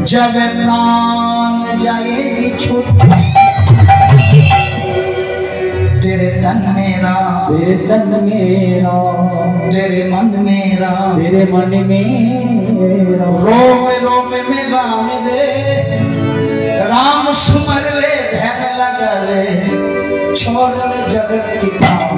जब प्राण जाएगी छूट तेरे तन मेरा तेरे मन मेरा रोम रोम में राम दे राम सुमर ले ध्यान लगा ले छोड़ ले जगत की काम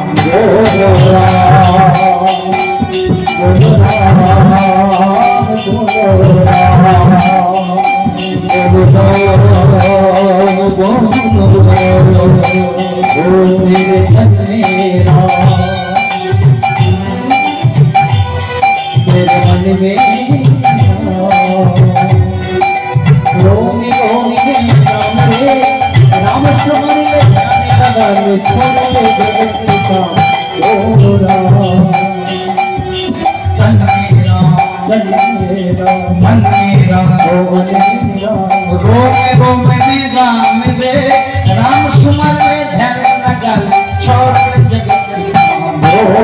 रोम में राम दे राम सुमर ले ध्यान लगा ले छोड़ ले जगत की काम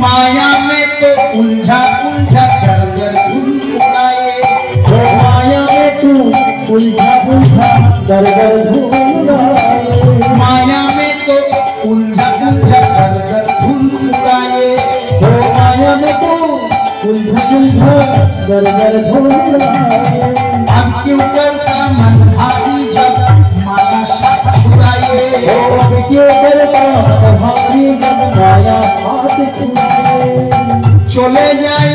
माया में तो उलझा उलझा कर कर उड़ाए माया में तू उलझा उलझा कर कर उड़ाए माया में तो उलझा उलझा कर कर उड़ाए माया में तो उलझा उलझा कर कर उड़ाए अब क्यों करता मन भारी जब माया साथ छुड़ाए अब क्यों करता मन भारी जब माया हाथ छुड़ाए चले जाए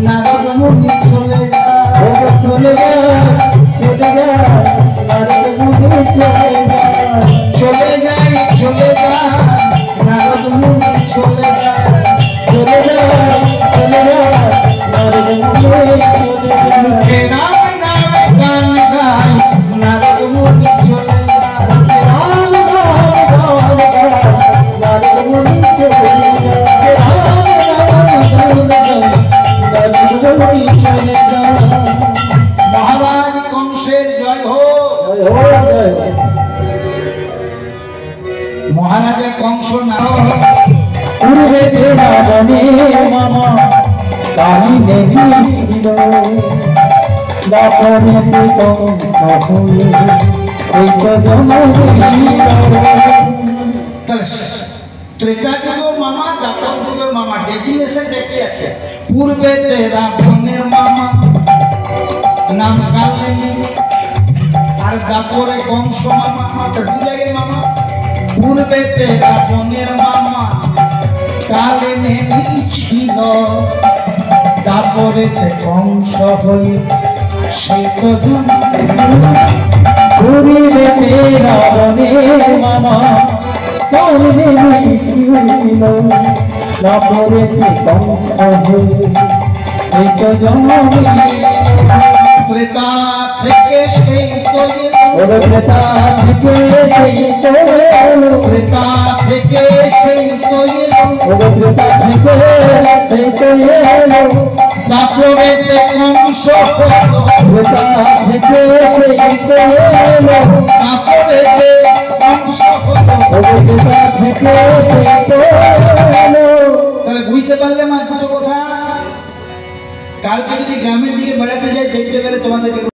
नारद मुनि चले जाए नारद मुनि चले जाए नारद मुनि चले जाए नारद मुनि राम नाम गान गाए नारद मुनि चले जाए राम नाम नारद मुनि चले महाराज कंसेर जय हो महाराज कंस नाम पूर्वे तेरा बने मामा काली देवी दापने तो कहुए एक त्रेता जुगो मामा दापर जुगो मामा डेजिनेशन একই আছে পূর্বে তেরা বনের মামা নাম কালেনি আর দাপরে কংস মামা তো দুজাগে মামা পূর্বে তেরা বনের মামা কালেনি ছিল দাপরে তে কংস হই সেই তো পূর্বে তেরা বনের মামা কালেনি ছিল দাপরে তে কংস হই সেই তো त्रेता থেকে সেই তৈরি त्रेता থেকে সেই তৈরি त्रेता থেকে সেই তৈরি त्रेता থেকে সেই তৈরি দাপরে তে কংস त्रेता থেকে সেই তৈরি দাপরে তে কংস त्रेता থেকে সেই তৈরি তাহলে বুঝতে পারলে মা দুটো কথা কালকে যদি গ্রামের দিকে বেড়াতে যাই দেখতে পেলে তোমাদেরকে